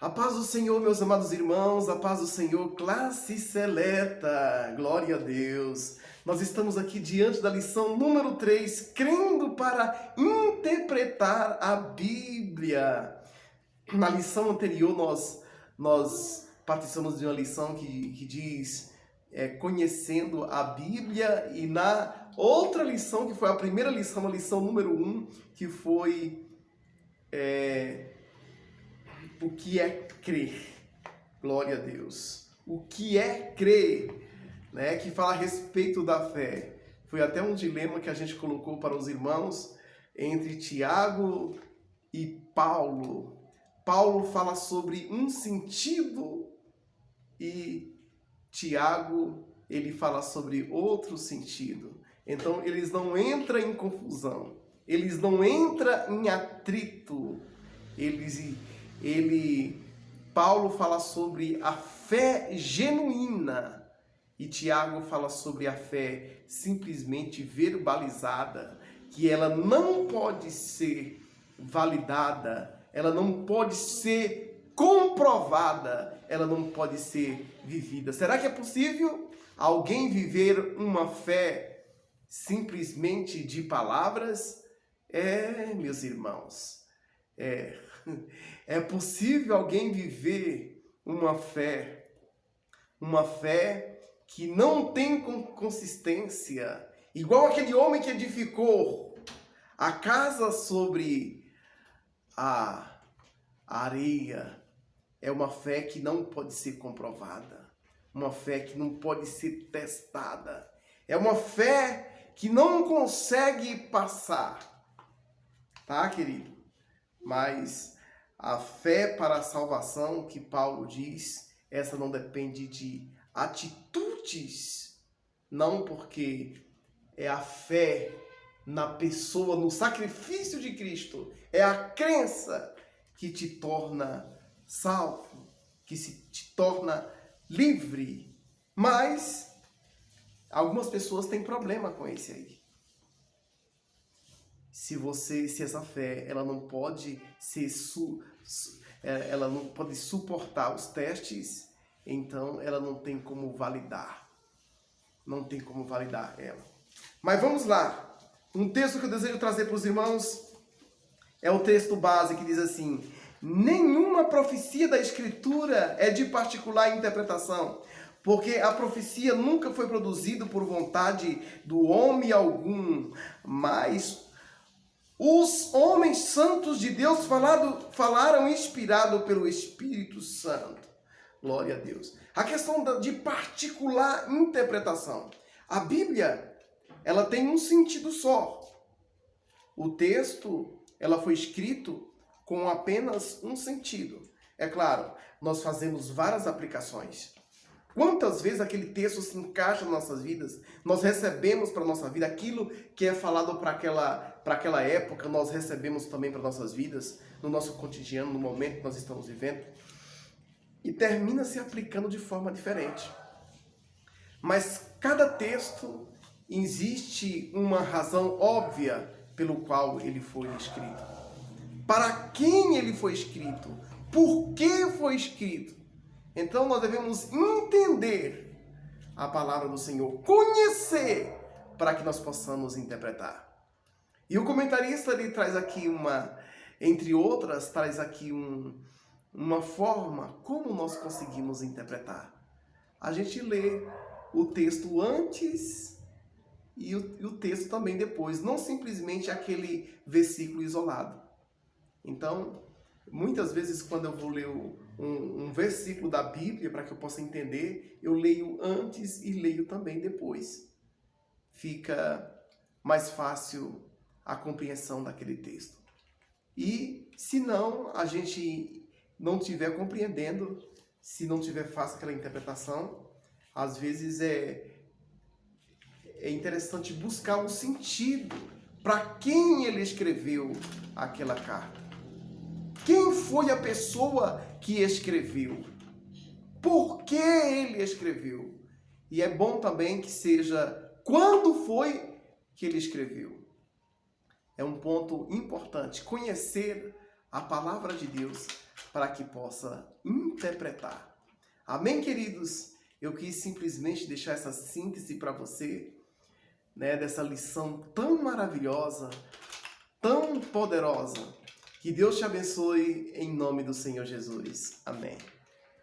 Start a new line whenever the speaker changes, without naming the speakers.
A paz do Senhor, meus amados irmãos, a paz do Senhor, classe seleta, glória a Deus. Nós estamos aqui diante da lição número 3, crendo para interpretar a Bíblia. Na lição anterior, nós participamos de uma lição que diz conhecendo a Bíblia, e na outra lição, que foi a primeira lição, a lição número 1, que foi o que é crer. Glória a Deus. O que é crer, né? Que fala a respeito da fé. Foi até um dilema que a gente colocou para os irmãos entre Tiago e Paulo. Paulo fala sobre um sentido e Tiago, ele fala sobre outro sentido. Então, eles não entram em confusão. Eles não entram em atrito. Paulo fala sobre a fé genuína e Tiago fala sobre a fé simplesmente verbalizada, que ela não pode ser validada, ela não pode ser comprovada, ela não pode ser vivida. Será que é possível alguém viver uma fé simplesmente de palavras? Meus irmãos, é possível alguém viver uma fé que não tem consistência, igual aquele homem que edificou a casa sobre a areia. É uma fé que não pode ser comprovada, uma fé que não pode ser testada, é uma fé que não consegue passar, tá, querido? Mas a fé para a salvação, que Paulo diz, essa não depende de atitudes, não, porque é a fé na pessoa, no sacrifício de Cristo, é a crença que te torna salvo, que te torna livre. Mas algumas pessoas têm problema com esse aí. Se essa fé ela não pode ela não pode suportar os testes, então ela não tem como validar. Não tem como validar ela. Mas vamos lá. Um texto que eu desejo trazer para os irmãos é o texto base que diz assim: nenhuma profecia da Escritura é de particular interpretação, porque a profecia nunca foi produzida por vontade do homem algum, mas os homens santos de Deus falaram inspirado pelo Espírito Santo. Glória a Deus. A questão de particular interpretação. A Bíblia, ela tem um sentido só. O texto, ela foi escrito com apenas um sentido. É claro, nós fazemos várias aplicações. Quantas vezes aquele texto se encaixa nas nossas vidas, nós recebemos para a nossa vida aquilo que é falado para aquela época, nós recebemos também para nossas vidas, no nosso cotidiano, no momento que nós estamos vivendo, e termina se aplicando de forma diferente. Mas cada texto existe uma razão óbvia pelo qual ele foi escrito. Para quem ele foi escrito? Por que foi escrito? Então nós devemos entender a palavra do Senhor, conhecer, para que nós possamos interpretar. E o comentarista ele traz aqui entre outras, traz aqui uma forma como nós conseguimos interpretar. A gente lê o texto antes e o texto também depois, não simplesmente aquele versículo isolado. Então, muitas vezes quando eu vou ler um versículo da Bíblia para que eu possa entender, eu leio antes e leio também depois. Fica mais fácil a compreensão daquele texto. E se não, a gente não estiver compreendendo, se não tiver fácil aquela interpretação, às vezes é interessante buscar um sentido para quem ele escreveu aquela carta. Quem foi a pessoa que escreveu? Por que ele escreveu? E é bom também que seja quando foi que ele escreveu. É um ponto importante. Conhecer a palavra de Deus para que possa interpretar. Amém, queridos? Eu quis simplesmente deixar essa síntese para você, né, dessa lição tão maravilhosa, tão poderosa. Que Deus te abençoe em nome do Senhor Jesus. Amém.